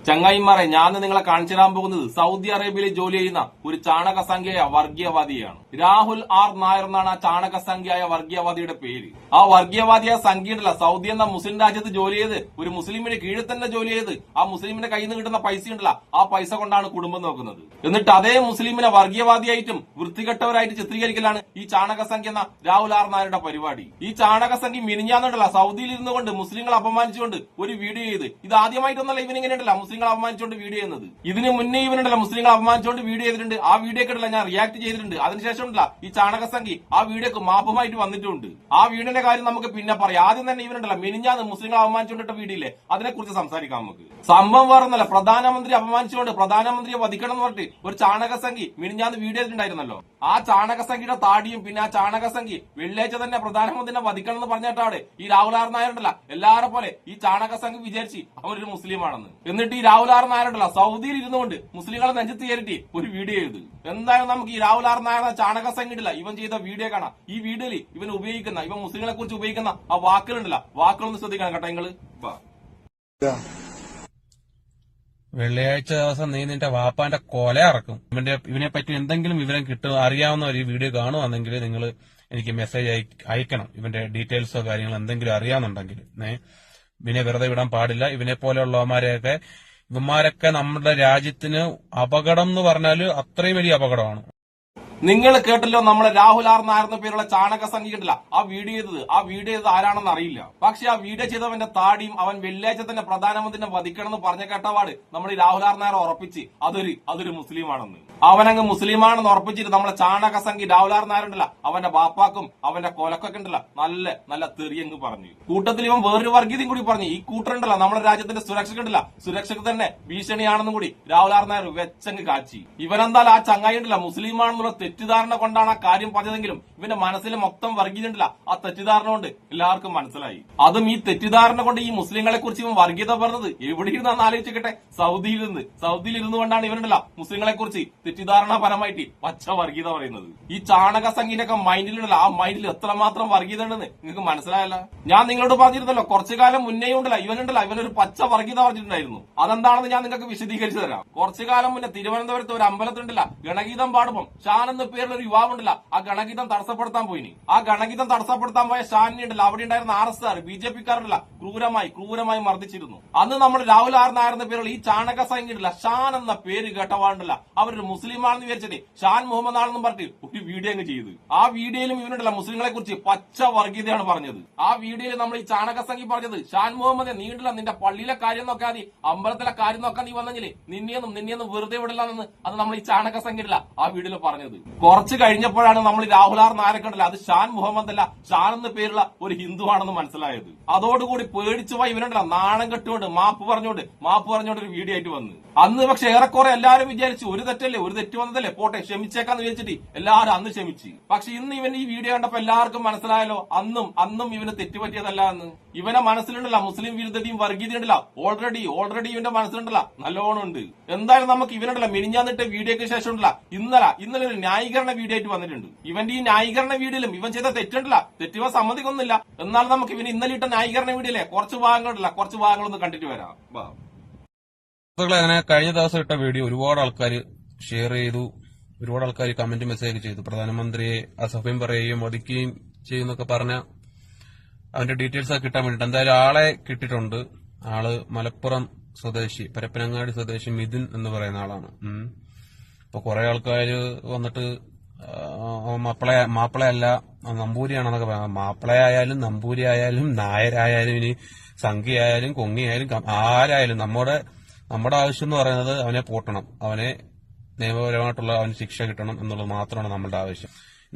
ചങ്ങായിമാരെ ഞാൻ നിങ്ങളെ കാണിച്ചു തരാൻ പോകുന്നത് സൗദി അറേബ്യയിൽ ജോലി ചെയ്യുന്ന ഒരു ചാണക സംഖ്യയായ വർഗീയവാദിയാണ്. രാഹുൽ ആർ നായർ എന്നാണ് ആ ചാണക സംഖ്യയായ വർഗീയവാദിയുടെ പേര്. ആ വർഗീയവാദിയായ സംഖ്യയുണ്ടല്ല, സൗദി എന്ന മുസ്ലിം രാജ്യത്ത് ജോലി ചെയ്ത് ഒരു മുസ്ലിമിന് കീഴിൽ തന്നെ ജോലി ചെയ്ത് ആ മുസ്ലിമിന്റെ കയ്യിൽ നിന്ന് കിട്ടുന്ന പൈസ ഉണ്ടല്ല, ആ പൈസ കൊണ്ടാണ് കുടുംബം നോക്കുന്നത്. എന്നിട്ട് അതേ മുസ്ലിമിനെ വർഗീയവാദിയായിട്ടും വൃത്തികെട്ടവരായിട്ട് ചിത്രീകരിക്കലാണ് ഈ ചാണക സംഖ്യ എന്ന രാഹുൽ ആർ നായരുടെ പരിപാടി. ഈ ചാണക സംഖ്യ മിനിഞ്ഞാന്നുണ്ടല്ല സൗദിയിൽ ഇരുന്നു കൊണ്ട് മുസ്ലിങ്ങളെ അപമാനിച്ചുകൊണ്ട് ഒരു വീഡിയോ ചെയ്ത്, ഇത് ആദ്യമായിട്ടൊന്നല്ല ഇവനിങ്ങനെ ഉണ്ടല്ല മുസ്ലിങ്ങളെ അപമാനിച്ചുകൊണ്ട് വീഡിയോ ചെയ്യുന്നത്. ഇതിന് മുന്നേ ഇവനുണ്ടല്ല മുസ്ലിങ്ങളെ അപമാനിച്ചുകൊണ്ട് വീഡിയോ ചെയ്തിട്ടുണ്ട്. ആ വീഡിയോക്ക് ഞാൻ റിയാക്ട് ചെയ്തിട്ടുണ്ട്. അതിനുശേഷം ഉണ്ടല്ല ഈ ചാണക സംഖ്യ ആ വീഡിയോക്ക് മാപ്പുമായിട്ട് വന്നിട്ടുണ്ട്. ആ വീഡിയോന്റെ കാര്യം നമുക്ക് പിന്നെ പറയാം. ആദ്യം തന്നെ ഇവനുണ്ടല്ല മിനിഞ്ഞാന്ന് മുസ്ലിങ്ങളെ അപമാനിച്ചുകൊണ്ടിട്ട വീഡിയോ ഇല്ലേ, അതിനെക്കുറിച്ച് സംസാരിക്കാം നമുക്ക്. സംഭവം വേറൊന്നല്ല, പ്രധാനമന്ത്രി അപമാനിച്ചുകൊണ്ട് പ്രധാനമന്ത്രിയെ വധിക്കണം എന്ന് പറഞ്ഞിട്ട് ഒരു ചാണക സംഖ്യ മിനിഞ്ഞാന്ന് വീഡിയോ ചെയ്തിട്ടുണ്ടായിരുന്നല്ലോ. ആ ചാണക സംഖ്യയുടെ താടിയും പിന്നെ ആ ചാണക സംഖ്യ വെള്ളിയാഴ്ച തന്നെ പ്രധാനമന്ത്രിനെ വധിക്കണം എന്ന് പറഞ്ഞിട്ടാണ് ഈ രാഹുൽ ആർ നായരുണ്ടല്ല എല്ലാരെ പോലെ ഈ ചാണക സംഖ്യ വിചാരിച്ച് അവരൊരു മുസ്ലിമാണെന്ന്. എന്നിട്ട് ഈ രാഹുൽ ആർ നായരുണ്ടല്ല സൗദിയിൽ ഇരുന്നുകൊണ്ട് മുസ്ലിങ്ങളെ നെഞ്ചത്ത് കയറിയിട്ട് ഒരു വീഡിയോ ചെയ്ത്. എന്തായാലും നമുക്ക് ഈ രാഹുൽ ആർ നായർ ചാണക സംഖ്യ ഇല്ല ഇവൻ ചെയ്ത വീഡിയോ കാണാം. ഈ വീഡിയോയിൽ ഇവൻ ഉപയോഗിക്കുന്ന ഇവൻ മുസ്ലിങ്ങളെ കുറിച്ച് ഉപയോഗിക്കുന്ന ആ വാക്കുകളുണ്ടല്ല, വാക്കുകളൊന്ന് ശ്രദ്ധിക്കണം കേട്ടോ നിങ്ങള്. വെള്ളിയാഴ്ച ദിവസം നീ നിന്റെ വാപ്പാന്റെ കൊല ഇറക്കും. ഇവനെ പറ്റി എന്തെങ്കിലും വിവരം അറിയാവുന്ന ഒരു വീഡിയോ കാണുവാണെങ്കിൽ നിങ്ങൾ എനിക്ക് മെസ്സേജ് അയക്കണം. ഇവന്റെ ഡീറ്റെയിൽസോ കാര്യങ്ങളോ എന്തെങ്കിലും അറിയാവുന്നുണ്ടെങ്കിൽ ഇവനെ വെറുതെ വിടാൻ പാടില്ല. ഇവനെ ഇവന്മാരൊക്കെ നമ്മുടെ രാജ്യത്തിന് അപകടം എന്ന് പറഞ്ഞാൽ അത്രയും വലിയ അപകടമാണ്. നിങ്ങൾ കേട്ടല്ലോ നമ്മളെ രാഹുൽ ആർ നായർ എന്ന പേരുള്ള ചാണക സംഖ്യ ഉണ്ടല്ല ആ വീഡിയോ ചെയ്തത് ആരാണെന്ന് അറിയില്ല. പക്ഷെ ആ വീഡിയോ ചെയ്തവന്റെ താടിയും അവൻ വെള്ളിയാഴ്ച തന്നെ പ്രധാനമന്ത്രിനെ വധിക്കണം എന്ന് പറഞ്ഞ കേട്ടപാട് നമ്മൾ ഈ രാഹുൽ ആർ നായർ ഉറപ്പിച്ച് അതൊരു മുസ്ലിമാണെന്ന്. അവനങ്ങ് മുസ്ലിമാണെന്ന് ഉറപ്പിച്ചിട്ട് നമ്മളെ ചാണക സംഖ്യ രാഹുൽ ആർ നായർ ഉണ്ടല്ല അവന്റെ ബാപ്പാക്കും അവന്റെ കൊലക്കൊക്കെ ഉണ്ടല്ല നല്ല തെറിയങ്ങ് പറഞ്ഞു. കൂട്ടത്തിൽ ഇവൻ വേറൊരു വർഗീയതയും കൂടി പറഞ്ഞു. ഈ കൂട്ടറുണ്ടല്ല നമ്മുടെ രാജ്യത്തിന്റെ സുരക്ഷക്കുണ്ടല്ല സുരക്ഷക്ക് തന്നെ ഭീഷണിയാണെന്നും കൂടി രാഹുൽ ആർ നായർ വെച്ചങ്ങ് കാച്ചി. ഇവനെന്തായാലും ആ ചങ്ങായി ഉണ്ടല്ല മുസ്ലിമാണെന്നുള്ള തെറ്റിദ്ധാരണ കൊണ്ടാണ് ആ കാര്യം പറഞ്ഞതെങ്കിലും ഇവന്റെ മനസ്സിൽ മൊത്തം വർഗീയതയുണ്ടല്ല ആ തെറ്റിദ്ധാരണ കൊണ്ട് എല്ലാവർക്കും മനസ്സിലായി. അതും ഈ തെറ്റിദ്ധാരണ കൊണ്ട് ഈ മുസ്ലിങ്ങളെ കുറിച്ച് ഇവൻ വർഗീയത പറഞ്ഞത് എവിടെ ഇരുന്നാന്ന് ആലോചിക്കട്ടെ. സൗദിയിൽ ഇരുന്നു കൊണ്ടാണ് ഇവനുണ്ടല്ല മുസ്ലിങ്ങളെ കുറിച്ച് തെറ്റിദ്ധാരണപരമായിട്ട് പച്ച വർഗീയത പറയുന്നത്. ഈ ചാണക സംഖ്യയൊക്കെ മൈൻഡിലുണ്ടല്ല ആ മൈൻഡിൽ എത്രമാത്രം വർഗീയത ഉണ്ടെന്ന് നിങ്ങൾക്ക് മനസ്സിലായല്ല. ഞാൻ നിങ്ങളോട് പറഞ്ഞിരുന്നല്ലോ കുറച്ചു കാലം മുന്നേ ഉണ്ടല്ല ഇവനൊരു പച്ച വർഗീയത പറഞ്ഞിട്ടുണ്ടായിരുന്നു. അതെന്താണെന്ന് ഞാൻ നിങ്ങൾക്ക് വിശദീകരിച്ചു തരാം. കുറച്ചു കാലം മുന്നേ തിരുവനന്തപുരത്ത് ഒരു അമ്പലത്തിലുണ്ടല്ല ഗണഗീതം പാടുമ്പോൾ ഷാൻ എന്ന പേരിൽ ഒരു യുവാവുണ്ടല്ല ആ ഗണഗീതം തടസ്സപ്പെടുത്താൻ പോയിനി. ആ ഗണഗീതം തടസ്സപ്പെടുത്താൻ പോയ ഷാനിനെ ഉണ്ടല്ല അവിടെ ഉണ്ടായിരുന്ന RSR BJP-കാരുണ്ടല്ല ക്രൂരമായി മർദ്ദിച്ചിരുന്നു. അന്ന് നമ്മൾ രാഹുൽ ആർ നായർ എന്ന പേരുള്ള ഈ ചാണക സംഖ്യ ഉണ്ടല്ല ഷാൻ എന്ന പേര് കേട്ടവാണ്ടല്ല അവരൊരു മുസ്ലിമാണെന്ന് വിചാരിച്ചിട്ട് ഷാൻ മുഹമ്മദ് ആണെന്നും പറഞ്ഞിട്ട് ഒരു വീഡിയോ അങ്ങ് ചെയ്ത്. ആ വീഡിയോയിലും ഇവനുണ്ടല്ല മുസ്ലിങ്ങളെ കുറിച്ച് പച്ച വർഗീയതയാണ് പറഞ്ഞത്. ആ വീഡിയോയിൽ നമ്മൾ ഈ ചാണക സംഖ്യ പറഞ്ഞത് ഷാൻ മുഹമ്മദ് നീണ്ടല്ല നിന്റെ പള്ളിയിലെ കാര്യം നോക്കാൻ നീ അമ്പലത്തിലെ കാര്യം നോക്കാൻ നീ വന്നെങ്കിലേ നിന്നെയൊന്നും വെറുതെ വിടില്ലെന്ന് അത് നമ്മൾ ഈ ചാണക സംഖ്യയില്ല ആ വീഡിയോയിൽ പറഞ്ഞത്. കുറച്ച് കഴിഞ്ഞപ്പോഴാണ് നമ്മൾ രാഹുൽ ആർ നായരെ കണ്ടല്ല അത് ഷാൻ മുഹമ്മദ് അല്ല ഷാൻ എന്ന പേരുള്ള ഒരു ഹിന്ദു ആണെന്ന് മനസ്സിലായത്. അതോടുകൂടി പേടിച്ചുപോയി ഇവനുണ്ടല്ല നാണം കെട്ടുകൊണ്ട് മാപ്പ് പറഞ്ഞുകൊണ്ട് ഒരു വീഡിയോ ആയിട്ട് വന്ന്. അന്ന് പക്ഷെ ഏറെക്കുറെ എല്ലാവരും വിചാരിച്ചു ഒരു തെറ്റ് വന്നതല്ലേ പോട്ടെ ക്ഷമിച്ചേക്കാന്ന് വിചാരിച്ചിട്ട് എല്ലാവരും അന്ന് ക്ഷമിച്ചു. പക്ഷെ ഇന്ന് ഇവൻ ഈ വീഡിയോ കണ്ടപ്പോ എല്ലാവർക്കും മനസ്സിലായല്ലോ അന്നും ഇവന് തെറ്റുപറ്റിയതല്ല എന്ന്. ഇവനെ മനസ്സിലുണ്ടല്ല മുസ്ലിം വിരുദ്ധതയും വർഗീയതയുണ്ടല്ല ഓൾറെഡി ഇവന്റെ മനസ്സിലുണ്ടല്ല നല്ലോണം ഉണ്ട്. എന്തായാലും നമുക്ക് ഇവനുണ്ടല്ല മിനിഞ്ഞാന്നിട്ട് വീഡിയോക്ക് ശേഷം ഉണ്ടല്ല ഇന്നലെ ഒരു ന്യായീകരണ വീഡിയോ ആയിട്ട് വന്നിട്ടുണ്ട്. ഇവന്റെ ഈ ന്യായീകരണ വീഡിയോയിലും ഇവൻ ചെയ്ത തെറ്റുണ്ടല്ല തെറ്റുവ സമ്മതിക്കൊന്നുമില്ല. എന്നാലും നമുക്ക് ഇവന് ഇന്നലെ ഇട്ട ന്യായീകരണ വീഡിയോയിലെ കുറച്ച് ഭാഗങ്ങളൊന്ന് കണ്ടിട്ട് വരാം. അങ്ങനെ കഴിഞ്ഞ ദിവസം ഇട്ട വീഡിയോ ഒരുപാട് ആൾക്കാർ ഷെയർ ചെയ്തു, ഒരുപാട് ആൾക്കാർ കമന്റ് മെസ്സേജ് ചെയ്തു. പ്രധാനമന്ത്രിയെ അസഭ്യം പറയുകയും വധിക്കുകയും ചെയ്യുന്നൊക്കെ പറഞ്ഞ അവന്റെ ഡീറ്റെയിൽസ് ഒക്കെ കിട്ടാൻ വേണ്ടിട്ട് എന്തായാലും ആളെ കിട്ടിയിട്ടുണ്ട്. ആള് മലപ്പുറം സ്വദേശി പരപ്പനങ്ങാടി സ്വദേശി മിഥുൻ എന്ന് പറയുന്ന ആളാണ്. അപ്പൊ കുറെ ആൾക്കാര് വന്നിട്ട് മാപ്പിളയല്ല നമ്പൂരിയാണെന്നൊക്കെ പറയാം. മാപ്പിളയായാലും നമ്പൂരി ആയാലും നായരായാലും ഇനി സംഖ്യയായാലും കൊങ്ങിയായാലും ആരായാലും നമ്മുടെ ആവശ്യം എന്ന് പറയുന്നത് അവനെ പൂട്ടണം, അവനെ നിയമപരമായിട്ടുള്ള അവന് ശിക്ഷ കിട്ടണം എന്നുള്ളത് മാത്രമാണ് നമ്മളുടെ ആവശ്യം.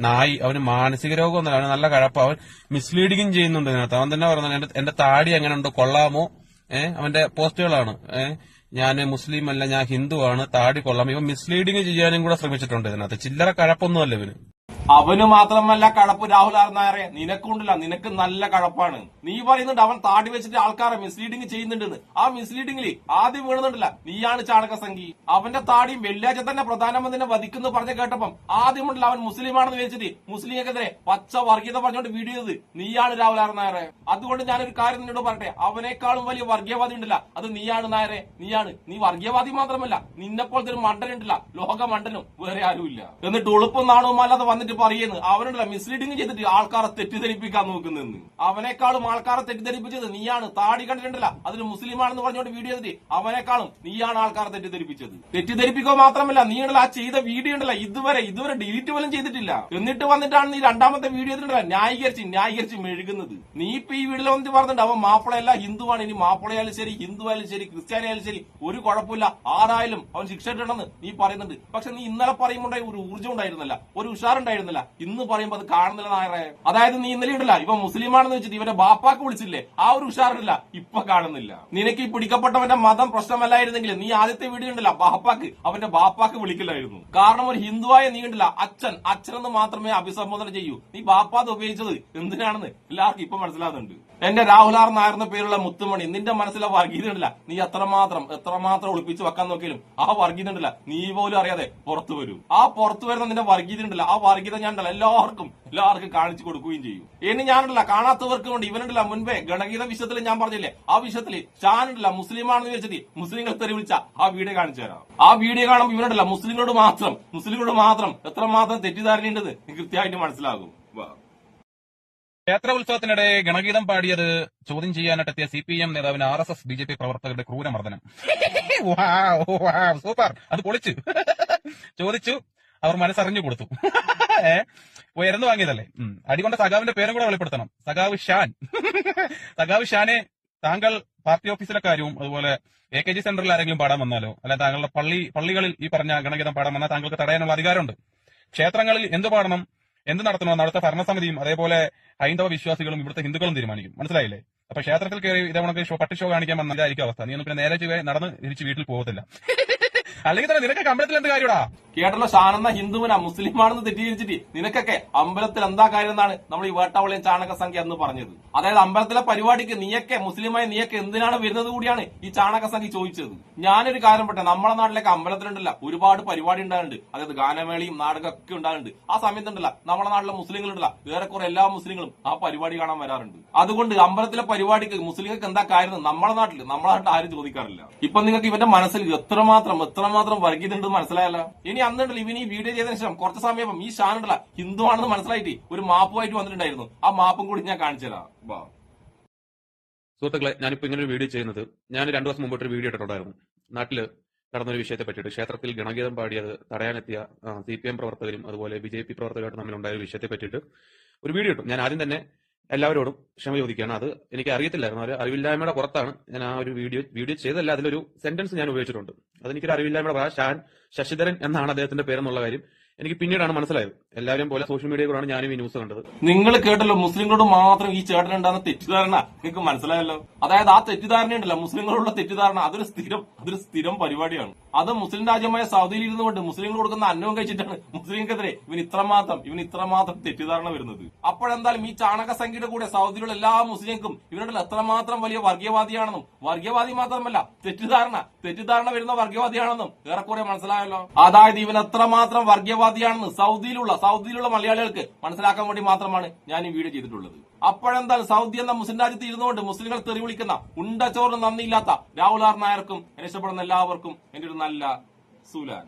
അവന് മാനസിക രോഗമൊന്നുമില്ല, അവന് നല്ല കഴപ്പ, അവൻ മിസ്ലീഡിങ്ങും ചെയ്യുന്നുണ്ട് ഇതിനകത്ത്. അവൻ തന്നെ പറയുന്നത് എന്റെ താടി എങ്ങനെ ഉണ്ട് കൊള്ളാമോ, അവന്റെ പോസ്റ്റുകളാണ് ഞാൻ മുസ്ലിം അല്ല ഞാൻ ഹിന്ദു ആണ് താടി കൊള്ളാമോ. ഇവൻ മിസ്ലീഡിങ് ചെയ്യാനും കൂടെ ശ്രമിച്ചിട്ടുണ്ട് ഇതിനകത്ത്. ചില്ലറ കഴപ്പൊന്നുമല്ല ഇവന്. അവന് മാത്രമല്ല കഴപ്പ് രാഹുൽ ആർ നായരെ, നിനക്കുണ്ടല്ല, നിനക്ക് നല്ല കഴപ്പാണ്. നീ പറയുന്നുണ്ട് അവൻ താടി വെച്ചിട്ട് ആൾക്കാരെ മിസ്ലീഡിംഗ് ചെയ്യുന്നുണ്ടെന്ന്. ആ മിസ്ലീഡിംഗിൽ ആദ്യം വീണുന്നുണ്ടല്ല നീയാണ് ചാണകസംഖി. അവന്റെ താടിയും വെള്ളിയാഴ്ച തന്നെ പ്രധാനമന്ത്രിനെ വധിക്കുന്നു പറഞ്ഞ് കേട്ടപ്പം ആദ്യമുണ്ടല്ല അവൻ മുസ്ലിമാണെന്ന് വിചാരിച്ചിട്ട് മുസ്ലിങ്ങൾക്കെതിരെ പച്ച വർഗീയത പറഞ്ഞുകൊണ്ട് വീഡിയോ ചെയ്തത് നീയാണ് രാഹുൽ ആർ നായരെ. അതുകൊണ്ട് ഞാനൊരു കാര്യം നിന്നോട് പറയട്ടെ, അവനേക്കാളും വലിയ വർഗീയവാദി ഉണ്ടല്ല അത് നീയാണ് നായരെ, നീയാണ്. നീ വർഗീയവാദി മാത്രമല്ല, നിന്നെപ്പോലത്തെ ഒരു മണ്ടനുണ്ടല്ല, ലോക മണ്ടനും വേറെ ആരുമില്ല. എന്നിട്ട് ഉളുപ്പും നാണവും അല്ലാതെ വന്നിട്ട് പറയുന്നു അവനുണ്ടല്ല മിസ്ലീഡിംഗ് ചെയ്തിട്ട് ആൾക്കാരെ തെറ്റിദ്ധരിപ്പിക്കാൻ നോക്കുന്നെന്ന്. അവനേക്കാളും ആൾക്കാരെ തെറ്റിദ്ധരിപ്പിച്ചത് നീയാണ്. താടി കണ്ടിട്ടുണ്ടല്ല അതിന് മുസ്ലിമാണെന്ന് പറഞ്ഞുകൊണ്ട് വീഡിയോ ചെയ്തിട്ട് അവനേക്കാളും നീയാണ് ആൾക്കാരെ തെറ്റിദ്ധരിപ്പിച്ചത്. തെറ്റിദ്ധരിപ്പിക്കുക മാത്രമല്ല, നീ ഉണ്ടല്ല ആ ചെയ്ത വീഡിയോ ഉണ്ടല്ല ഇതുവരെ ഡിലീറ്റ് പോലും ചെയ്തിട്ടില്ല. എന്നിട്ട് വന്നിട്ടാണ് നീ രണ്ടാമത്തെ വീഡിയോ ചെയ്തിട്ടുണ്ടല്ല ന്യായീകരിച്ച് മെഴുകുന്നത്. നീ ഇപ്പൊ ഈ വീഡിയോ വന്നിട്ട് പറഞ്ഞിട്ടുണ്ട് അവൻ മാപ്പിളയല്ല ഹിന്ദുവാണ്. ഇനി മാപ്പിളയായാലും ശരി, ഹിന്ദു ആയാലും ശരി, ക്രിസ്ത്യാനിയായാലും ശരി, ഒരു കുഴപ്പമില്ല, ആരായാലും അവൻ ശിക്ഷ ഇടണമെന്ന് നീ പറയുന്നുണ്ട്. പക്ഷെ നീ ഇന്നലെ പറയുമ്പോൾ ഒരു ഊർജ്ജം ഉണ്ടായിരുന്നില്ല, ഒരു ഉഷാറുണ്ടായിരുന്നില്ല. ഇന്ന് പറയുമ്പോൾ അത് കാണുന്നില്ല നായറെ. അതായത് നീ ഇന്നലെ ഇടില്ല ഇവ മുസ്ലിമാണെന്ന് വെച്ചിട്ട് ഇവന്റെ ബാപ്പാക്ക് വിളിച്ചില്ലേ, ആ ഒരു ഉഷാറില്ല ഇപ്പൊ കാണുന്നില്ല. നിനക്ക് ഈ പിടിക്കപ്പെട്ടവന്റെ മതം പ്രശ്നമല്ലായിരുന്നെങ്കിൽ നീ ആദ്യത്തെ വീഡിയോ ഉണ്ടല്ല അവന്റെ ബാപ്പാക്ക് വിളിക്കില്ലായിരുന്നു. കാരണം ഒരു ഹിന്ദുവായ നീ ഉണ്ടല്ല അച്ഛനെന്ന് മാത്രമേ അഭിസംബോധന ചെയ്യൂ. നീ ബാപ്പാത് ഉപയോഗിച്ചത് എന്തിനാണെന്ന് എല്ലാവർക്കും ഇപ്പൊ മനസ്സിലാകുന്നുണ്ട്. എന്റെ രാഹുൽ ആർ നായർ പേരുള്ള മുത്തുമണി, നിന്റെ മനസ്സിലെ വർഗീയത ഉണ്ടല്ല നീ എത്രമാത്രം ഒളിപ്പിച്ച് വെക്കാൻ നോക്കിയാലും ആ വർഗീയത ഉണ്ടല്ല നീ പോലും അറിയാതെ പുറത്തു വരും. ആ പുറത്തു വരുന്ന നിന്റെ വർഗീയത ഉണ്ടല്ല ആ വർഗീയത ഞാൻ ഉണ്ടല്ല എല്ലാവർക്കും കാണിച്ചു കൊടുക്കുകയും ചെയ്യും. ഇനി ഞാനുണ്ടല്ല കാണാത്തവർക്ക് വേണ്ടി ഇവനുണ്ടല്ല മുൻപേ ഗണഗീത വിഷയത്തിൽ ഞാൻ പറഞ്ഞില്ലേ, ആ വിഷയത്തിൽ ഷാനുണ്ടല്ല മുസ്ലിമാണെന്ന് വെച്ചിട്ട് മുസ്ലിങ്ങൾ തെറി വിളിച്ച ആ വീഡിയോ കാണിച്ചു തരാം. ആ വീഡിയോ കാണുമ്പോൾ ഇവനുണ്ടല്ല മുസ്ലിങ്ങളോട് മാത്രം എത്രമാത്രം തെറ്റിദ്ധാരണയുണ്ടെന്ന് കൃത്യമായിട്ട് മനസ്സിലാകും. ക്ഷേത്ര ഉത്സവത്തിനിടെ ഗണഗീതം പാടിയത് ചോദ്യം ചെയ്യാനായിട്ടെത്തിയ CPM നേതാവിന് RSS BJP പ്രവർത്തകരുടെ ക്രൂരമർദ്ദനം. സൂപ്പർ, അത് പൊളിച്ചു. ചോദിച്ചു, അവർ മനസ്സറിഞ്ഞു കൊടുത്തു. ഉയർന്നു വാങ്ങിയതല്ലേ. അടികൊണ്ട സഖാവിന്റെ പേരും കൂടെ വെളിപ്പെടുത്തണം. സഖാവ് ഷാനെ താങ്കൾ പാർട്ടി ഓഫീസിലെ കാര്യവും അതുപോലെ AKG സെന്ററിൽ ആരെങ്കിലും പാടാൻ വന്നാലോ അല്ലെ താങ്കളുടെ പള്ളികളിൽ ഈ പറഞ്ഞ ഗണഗീതം പാടാൻ വന്നാൽ താങ്കൾക്ക് തടയാനുള്ള അധികാരമുണ്ട്. ക്ഷേത്രങ്ങളിൽ എന്ത് പാടണം എന്ത് നടത്തണമെന്ന് അവിടുത്തെ ഭരണസമിതിയും അതേപോലെ ഹൈന്ദവ വിശ്വാസികളും ഇവിടുത്തെ ഹിന്ദുക്കളും തീരുമാനിക്കും. മനസ്സിലായില്ലേ? അപ്പൊ ക്ഷേത്രത്തിൽ കയറി ഇതേ പട്ടി ഷോ കാണിക്കാൻ വന്നതായിരിക്കും അവസ്ഥ. നീ ഒന്നും പിന്നെ നേരെ നടന്ന് തിരിച്ച് വീട്ടിൽ പോകത്തില്ല. അല്ലെങ്കിൽ തന്നെ നിനക്ക് അമ്പലത്തിൽ എന്ത് കാര്യടാ? കേട്ടല്ലോ, ഷാനെന്ന ഹിന്ദുവിനാ മുസ്ലിമാണെന്ന് തെറ്റിദ്ധരിച്ചിട്ട് നിനക്കൊക്കെ അമ്പലത്തിൽ എന്താ കാര്യം എന്നാണ് നമ്മൾ ഈ വേട്ടാവളിയും ചാണകസംഖ്യ എന്ന് പറഞ്ഞത്. അതായത് അമ്പലത്തിലെ പരിപാടിക്ക് മുസ്ലിമായി നീയൊക്കെ എന്തിനാണ് വരുന്നത് കൂടിയാണ് ഈ ചാണകസംഖ്യ ചോദിച്ചത്. ഞാനൊരു കാര്യം പെട്ടെ, നമ്മളെ നാട്ടിലേക്ക് അമ്പലത്തിലുണ്ടല്ല ഒരുപാട് പരിപാടി ഉണ്ടാകുന്നുണ്ട്. അതായത് ഗാനമേളയും നാടകമൊക്കെ ഉണ്ടാകുന്നുണ്ട്. ആ സമയത്തുണ്ടല്ല നമ്മളെ നാട്ടിലെ മുസ്ലിങ്ങളുണ്ടല്ല ഏറെക്കുറെ എല്ലാ മുസ്ലിങ്ങളും ആ പരിപാടി കാണാൻ വരാറുണ്ട്. അതുകൊണ്ട് അമ്പലത്തിലെ പരിപാടിക്ക് മുസ്ലിങ്ങൾക്ക് എന്താ കാര്യം നമ്മളെ നാട്ടിൽ ആരും ചോദിക്കാറില്ല. ഇപ്പൊ നിങ്ങൾക്ക് ഇവന്റെ മനസ്സിൽ എത്രമാത്രം വർഗീയത ഉണ്ടെന്ന് മനസ്സിലായല്ലോ. ഇനി അന്നുണ്ടല്ലോ ഇവന് ഈ വീഡിയോ ചെയ്തതിനു ശേഷം കുറച്ച് സമയം ഈ ഷാനുണ്ടല്ല ഹിന്ദു ആണെന്ന് മനസ്സിലായിട്ട് ഒരു മാപ്പുമായിട്ട് വന്നിട്ടുണ്ടായിരുന്നു. ആ മാപ്പും കൂടി ഞാൻ കാണിച്ചു തരാം. സുഹൃത്തുക്കളെ, ഞാനിപ്പോ ഇങ്ങനെ ഒരു വീഡിയോ ചെയ്യുന്നത് ഞാൻ 2 ദിവസം മുമ്പോട്ട് ഒരു വീഡിയോ ഇട്ടിട്ടുണ്ടായിരുന്നു. നാട്ടില് നടന്നൊരു വിഷയത്തെ പറ്റിയിട്ട് ക്ഷേത്രത്തിൽ ഗണഗീതം പാടിയത് തടയാനെത്തിയ CPM പ്രവർത്തകരും അതുപോലെ BJP പ്രവർത്തകരും തമ്മിലുണ്ടായ ഒരു വിഷയത്തെ പറ്റിയിട്ട് ഒരു വീഡിയോ ഇട്ടു. ഞാൻ ആദ്യം തന്നെ എല്ലാവരോടും ക്ഷമ ചോദിക്കുകയാണ്. അത് എനിക്ക് അറിയത്തില്ലായിരുന്നു. ഒരു അറിവില്ലായ്മയുടെ പുറത്താണ് ഞാൻ ആ ഒരു വീഡിയോ ചെയ്തല്ല, അതിലൊരു സെന്റൻസ് ഞാൻ ഉപയോഗിച്ചിട്ടുണ്ട്. അതെനിക്കൊരു അറിവില്ലായ്മയുടെ ഷാൻ ശശിധരൻ എന്നാണ് അദ്ദേഹത്തിന്റെ പേരെന്നുള്ള കാര്യം എനിക്ക് പിന്നീടാണ് മനസ്സിലായത്. എല്ലാവരും പോലെ സോഷ്യൽ മീഡിയ കൂടാണ് ഞാനും ഈ ന്യൂസ് കണ്ടത്. നിങ്ങൾ കേട്ടല്ലോ, മുസ്ലിങ്ങളോട് മാത്രം ഈ ചേട്ടനുണ്ടാകുന്ന തെറ്റിദ്ധാരണ നിങ്ങൾക്ക് മനസ്സിലായല്ലോ. അതായത് ആ തെറ്റിദ്ധാരണ ഉണ്ടല്ലോ, മുസ്ലിങ്ങളോടുള്ള തെറ്റിദ്ധാരണ അതൊരു സ്ഥിരം പരിപാടിയാണ്. അത് മുസ്ലിം രാജ്യമായ സൗദിയിൽ ഇരുന്നുകൊണ്ട് മുസ്ലിങ്ങൾ കൊടുക്കുന്ന അന്നവും കഴിച്ചിട്ടാണ് മുസ്ലിങ്ങൾക്കെതിരെ ഇവൻ ഇത്രമാത്രം തെറ്റിദ്ധാരണ വരുന്നത്. അപ്പോഴെന്തായാലും ഈ ചാണകസംഖ്യയുടെ കൂടെ സൗദിയിലുള്ള എല്ലാ മുസ്ലിങ്ങൾക്കും ഇവരുടെ എത്രമാത്രം വലിയ വർഗീയവാദിയാണെന്നും വർഗീയവാദി മാത്രമല്ല തെറ്റിദ്ധാരണ വരുന്ന വർഗീയവാദിയാണെന്നും ഏറെക്കുറെ മനസ്സിലായല്ലോ. അതായത് ഇവൻ എത്രമാത്രം വർഗീയവാദിയാണെന്ന് സൗദിയിലുള്ള മലയാളികൾക്ക് മനസ്സിലാക്കാൻ വേണ്ടി മാത്രമാണ് ഞാൻ ഈ വീഡിയോ ചെയ്തിട്ടുള്ളത്. അപ്പോഴെന്തായാലും സൗദി എന്ന മുസ്ലിം രാജ്യത്ത് ഇരുന്നുകൊണ്ട് മുസ്ലിങ്ങൾ തെറി വിളിക്കുന്ന ഉണ്ടച്ചോറിന് നന്ദിയില്ലാത്ത രാഹുൽ ആർ നായർക്കും രക്ഷപ്പെടുന്ന എല്ലാവർക്കും എന്റെ ഒരു നല്ല സൂലാൻ.